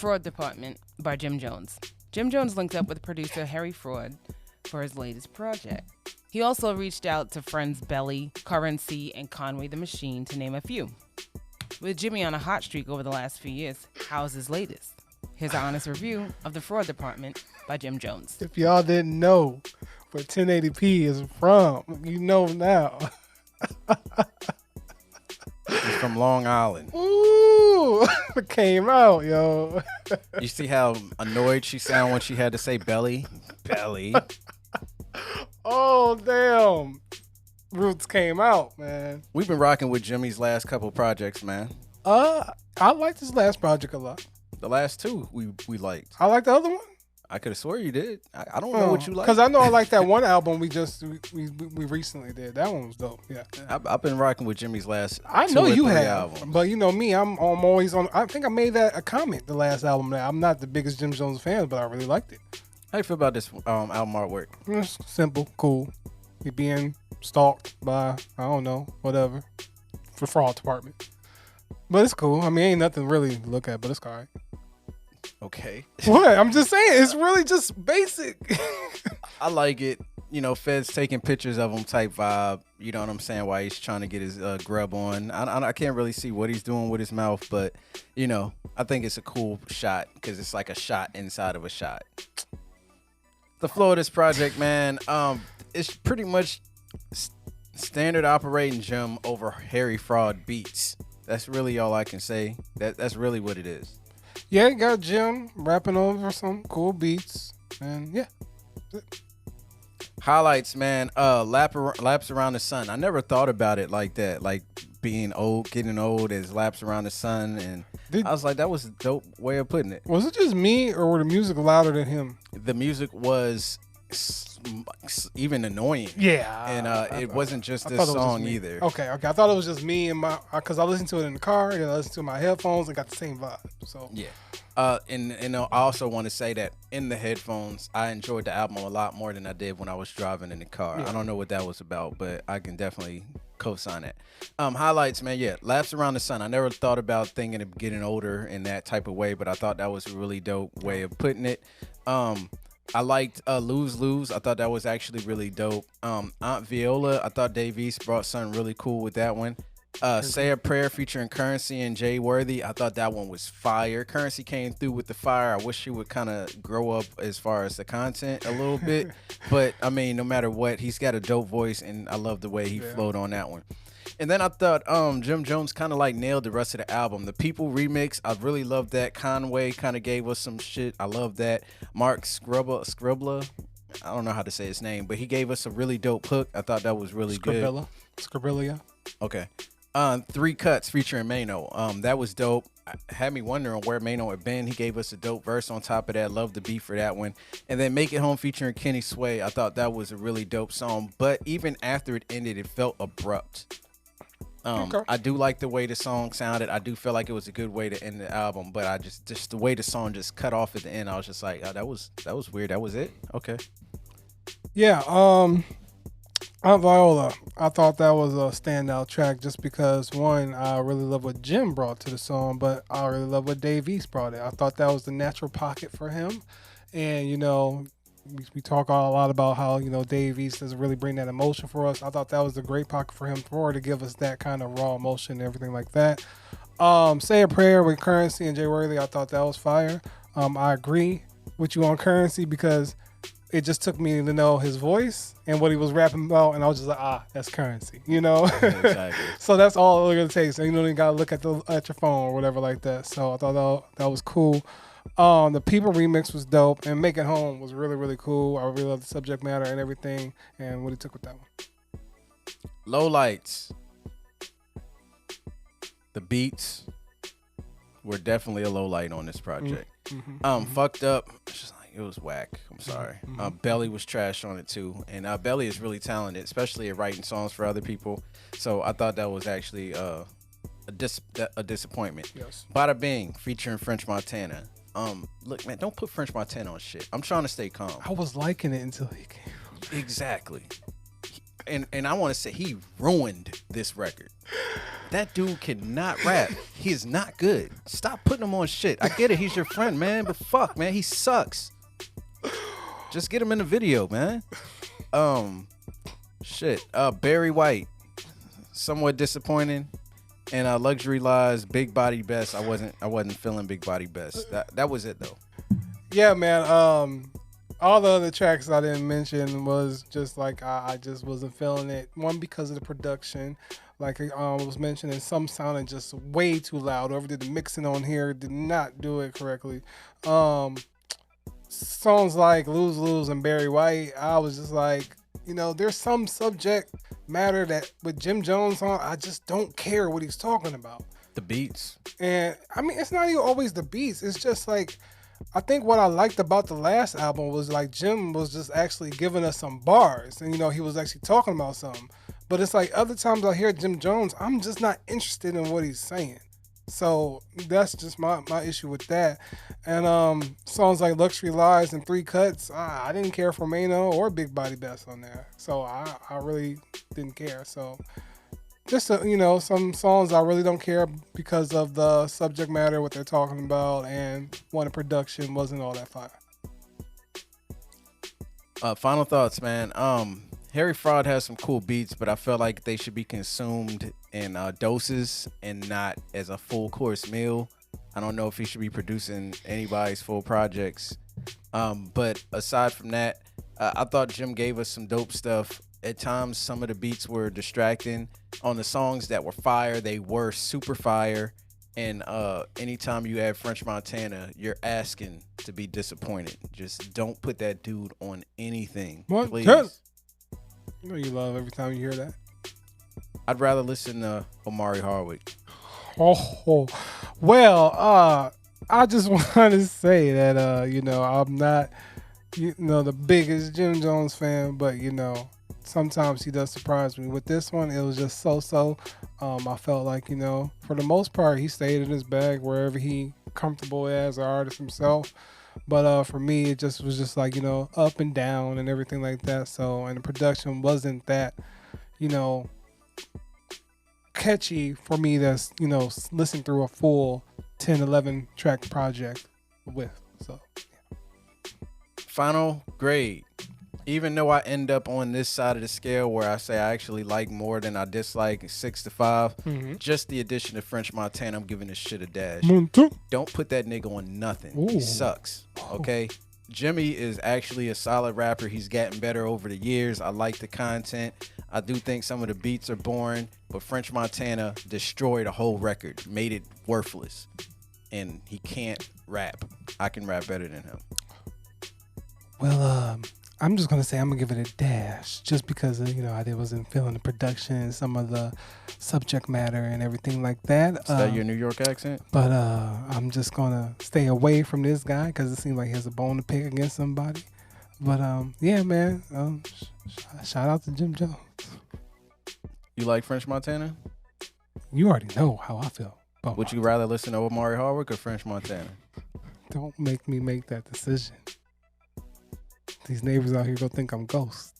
Fraud Department by Jim Jones. Jim Jones linked up with producer Harry Fraud for his latest project. He also reached out to friends Belly, Currency, and Conway the Machine, to name a few. With Jimmy on a hot streak over the last few years, how's his latest? Here's our honest review of The Fraud Department by Jim Jones. If y'all didn't know where 1080p is from, you know now. He's from Long Island. Ooh, it came out, yo. You see how annoyed she sounded when she had to say belly? Belly. Oh, damn. Roots came out, man. We've been rocking with Jimmy's last couple projects, man. I liked his last project a lot. The last two we liked. I like the other one. I could have swore you did. I don't know what you like. Because I know I like that one album we recently did. That one was dope. Yeah. I've been rocking with Jimmy's last I two know or you three have. albums. But you know me, I'm always on. I think I made that a comment the last album. That I'm not the biggest Jim Jones fan, but I really liked it. How you feel about this album artwork? It's simple, cool. You're being stalked by, I don't know, whatever, for fraud department. But it's cool. I mean, ain't nothing really to look at, but it's all right. Okay. What? I'm just saying, it's really just basic. I like it. You know, Fed's taking pictures of him type vibe. You know what I'm saying? While he's trying to get his grub on. I can't really see what he's doing with his mouth, but, you know, I think it's a cool shot because it's like a shot inside of a shot. The flow of this project, man, it's pretty much standard operating Jim over Harry Fraud beats. That's really all I can say. That's really what it is. Yeah, you got Jim rapping over some cool beats. And yeah. Highlights, man. Laps Around the Sun. I never thought about it like that. Like being old, getting old as Laps Around the Sun. And I was like, that was a dope way of putting it. Was it just me or were the music louder than him? The music was even annoying. Yeah. And it wasn't just this song either. Okay. I thought it was just me and my, because I listened to it in the car and I listened to it in my headphones and got the same vibe. So yeah. And I also want to say that in the headphones, I enjoyed the album a lot more than I did when I was driving in the car. Yeah. I don't know what that was about, but I can definitely co-sign it. Highlights, man. Yeah. Laps Around the Sun. I never thought about thinking of getting older in that type of way, but I thought that was a really dope way of putting it. I liked Lose Lose. I thought that was actually really dope. Aunt Viola, I thought Dave East brought something really cool with that one. Say a Prayer featuring Currency and Jay Worthy. I thought that one was fire. Currency came through with the fire. I wish she would kind of grow up as far as the content a little bit. But, I mean, no matter what, he's got a dope voice, and I love the way he flowed on that one. And then I thought Jim Jones kind of like nailed the rest of the album. The People remix, I really loved that. Conway kind of gave us some shit. I love that. Mark Scribbler, I don't know how to say his name, but he gave us a really dope hook. I thought that was really good. Scribbilla. Okay. 3 Cuts featuring Mano. That was dope. Had me wondering where Mano had been. He gave us a dope verse on top of that. Love the beat for that one. And then Make It Home featuring Kenny Sway. I thought that was a really dope song. But even after it ended, it felt abrupt. Okay. I do like the way the song sounded. I do feel like it was a good way to end the album, but I just the way the song just cut off at the end, I was just like, oh, that was weird. That was it? Okay. Yeah, Aunt Viola, I thought that was a standout track just because, one, I really love what Jim brought to the song, but I really love what Dave East brought it. I thought that was the natural pocket for him. And, you know, we talk a lot about how, you know, Dave East doesn't really bring that emotion for us. I thought that was a great pocket for him to give us that kind of raw emotion and everything like that. Say a Prayer with Currency and Jay Worthy, I thought that was fire. I agree with you on Currency because it just took me to know his voice and what he was rapping about, and I was just like, that's Currency, you know? Exactly. So that's all it's going to take. So, you know, you got to look at your phone or whatever like that. So I thought that was cool. The People remix was dope, and Make It Home was really, really cool. I really love the subject matter and everything, and what he took with that one. Low lights. The beats were definitely a low light on this project. Fucked Up. It's just like, it was whack. I'm sorry. Belly was trash on it too, and Belly is really talented, especially at writing songs for other people. So I thought that was actually a disappointment. Yes. Bada Bing featuring French Montana. Look, man, don't put French Montana on shit. I'm trying to stay calm. I was liking it until he came. Exactly. and I want to say he ruined this record. That dude cannot rap. He is not good. Stop putting him on shit. I get it. He's your friend, man. But fuck, man. He sucks. Just get him in the video, man. Shit. Barry White. Somewhat disappointing. And Luxury Lies, Big Body Best. I wasn't feeling Big Body Best. That was it though. Yeah, man. All the other tracks I didn't mention was just like I just wasn't feeling it. One, because of the production. Like I was mentioning, some sounded just way too loud. Whoever did the mixing on here did not do it correctly. Songs like Lose Lose and Barry White, I was just like, there's some subject matter that with Jim Jones on, I just don't care what he's talking about. The beats. And I mean, it's not even always the beats. It's just like, I think what I liked about the last album was like Jim was just actually giving us some bars, and he was actually talking about something. But it's like other times I hear Jim Jones, I'm just not interested in what he's saying. So that's just my issue with that. And songs like Luxury Lies and Three Cuts, I didn't care for Mano or Big Body Best on there. So I really didn't care. So just, some songs I really don't care because of the subject matter, what they're talking about, and one, the production wasn't all that fire. Final thoughts, man. Harry Fraud has some cool beats, but I felt like they should be consumed in doses and not as a full course meal. I don't know if he should be producing anybody's full projects. But aside from that, I thought Jim gave us some dope stuff. At times, some of the beats were distracting. On the songs that were fire, they were super fire. And anytime you add French Montana, you're asking to be disappointed. Just don't put that dude on anything, please. You love every time you hear that. I'd rather listen to Omari Hardwick. Oh, well, I just want to say that, I'm not, the biggest Jim Jones fan, but, sometimes he does surprise me. With this one, it was just so. I felt like, for the most part, he stayed in his bag wherever he comfortable as an artist himself. But for me, it just was just like, up and down and everything like that. So, and the production wasn't that, catchy for me that's, listen through a full 10, 11 track project with. So, yeah. Final grade. Even though I end up on this side of the scale where I say I actually like more than I dislike, 6 to 5, just the addition of French Montana, I'm giving this shit a dash. Don't put that nigga on nothing. Ooh. He sucks. Okay? Jimmy is actually a solid rapper. He's gotten better over the years. I like the content. I do think some of the beats are boring, but French Montana destroyed a whole record, made it worthless. And he can't rap. I can rap better than him. Well, I'm just going to say I'm going to give it a dash just because, I wasn't feeling the production and some of the subject matter and everything like that. Is that your New York accent? But I'm just going to stay away from this guy because it seems like he has a bone to pick against somebody. But, yeah, man, shout out to Jim Jones. You like French Montana? You already know how I feel. Would you rather listen to Omari Hardwick or French Montana? Don't make me make that decision. These neighbors out here gonna think I'm Ghost.